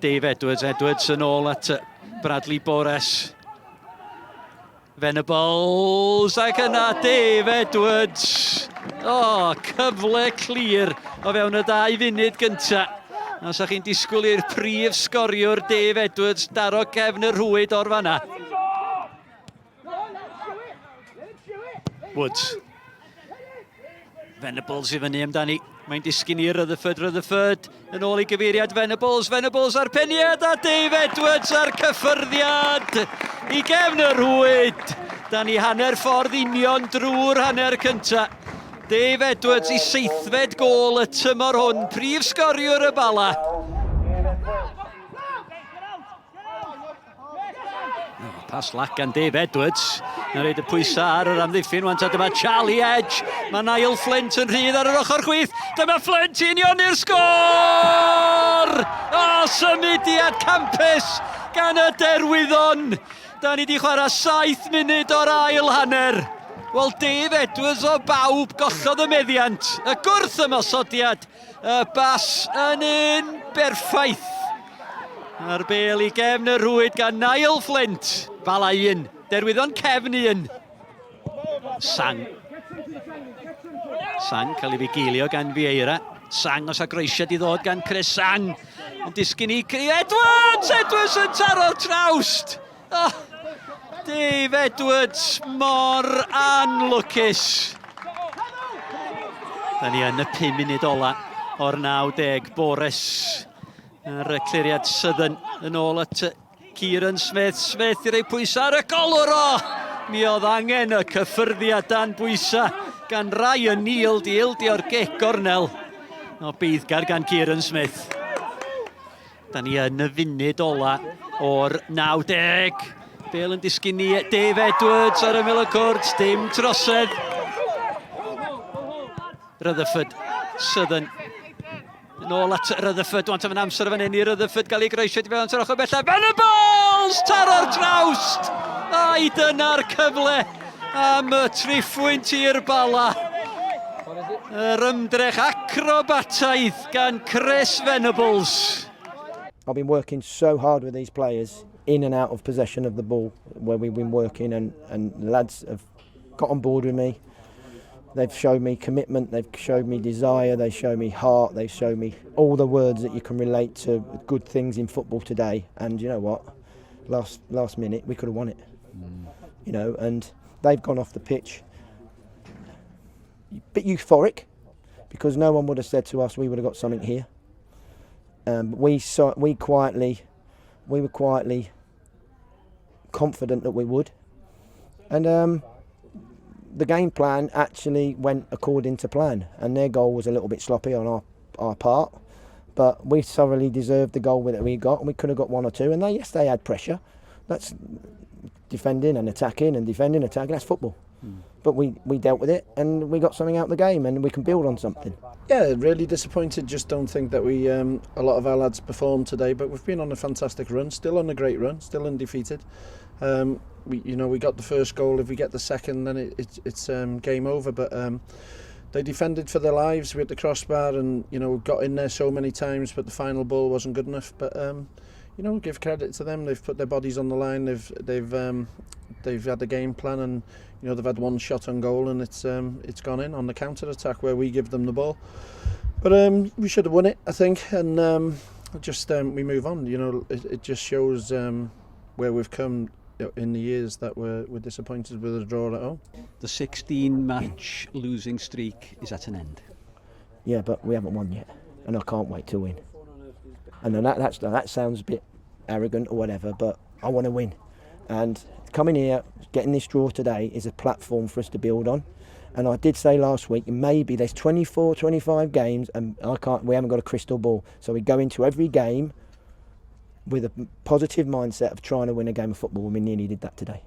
Dave Edwards yn ôl at Bradley Bores. Venables ac yna Dave Edwards. Cyfle clir o fewn y 2 funud gynta. Os ydych chi'n disgwyl i'r prif sgoriwr Dave Edwards daro cefn y rhwyd o'r fanna. Woods. Venables i fyny amdani. Mae'n disgyn i Rutherford. Yn ôl i gyfeiriad Venables ar peniad a Dave Edwards ar cyffyrddiad. I gefn y rhwyd. Da ni hanner ffordd union drwy'r hanner cynta. Dave Edwards i 7fed gôl y tymor hwn. Prif sgoriwr y Bala. Pas lac gan Dave Edwards. Yn rhaid y pwysau ar yr amddiffyn. Wan ta dyma Charlie Edge. Mae Niall Flint yn rhydd ar yr ochr chwith. Dyma Flint i union i'r sgôr! Symudiad campus gan y Derwyddon. Da ni di chwarae 7 munud o'r ail hanner. Wel, Dave Edwards o bawb gollodd y meddiant. Y gwrth ymosodiad. Y bas yn un berffaith. A'r bel i gefn y rhwyd gan Niall Flint. Bala 1, Derwyddon Cefn 1. Sang cael ei figilio gan Vieira. Sang os a groesiad i ddod gan Chris Sang. Yn disgyn i Edwards yn taro'r trawst. Dave Edwards mor anlwcus. Da ni yn y 5 munud ola o'r 90. Bores ar y cliriad Southern yn ôl at Kieran Smith i rei pwysau ar y golwr Mi oedd angen y cyffyrddiadau'n bwysau gan Ryan Neal dio'r gic gornel. Beiddgar gan Kieran Smith. Da ni yn y funud ola o'r 90. Bale yn disgyn ni Dave Edwards ar ymyl y cwrt, dim trosedd. Rutherford, Southern. Nôl at Rutherford, wan tam yn amser fan hyn i Rutherford gael ei groesiad i fewn ar ochr bella. Venables! Taro'r trawst! Dyna'r cyfle am y triffwynt i'r Bala. Yr ymdrech acrobataidd gan Chris Venables. I've been working so hard with these players in and out of possession of the ball where we've been working, and the lads have got on board with me. They've showed me commitment, they've showed me desire, they show me heart, they show me all the words that you can relate to good things in football today. And you know what? Last minute we could have won it. You know, and they've gone off the pitch a bit euphoric because no one would have said to us we would have got something here. We were quietly confident that we would, and the game plan actually went according to plan, and their goal was a little bit sloppy on our part, but we thoroughly deserved the goal that we got, and we could have got 1 or 2, and they had pressure. That's defending and attacking, that's football. But we dealt with it and we got something out of the game, and we can build on something. Yeah, really disappointed. Just don't think that we a lot of our lads performed today, but we've been on a fantastic run, still on a great run, still undefeated. We got the first goal. If we get the second, then it's game over. But they defended for their lives with the crossbar, and got in there so many times, but the final ball wasn't good enough. But give credit to them. They've put their bodies on the line. They've had a game plan, and they've had 1 shot on goal, and it's gone in on the counter attack where we give them the ball. But we should have won it, I think, and we move on. It just shows where we've come in the years that we're disappointed with a draw at home. The 16-match losing streak is at an end. Yeah, but we haven't won yet, and I can't wait to win. And that sounds a bit arrogant or whatever, but I want to win. And coming here, getting this draw today is a platform for us to build on. And I did say last week, maybe there's 24, 25 games, and we haven't got a crystal ball. So we go into every game with a positive mindset of trying to win a game of football, and we nearly did that today.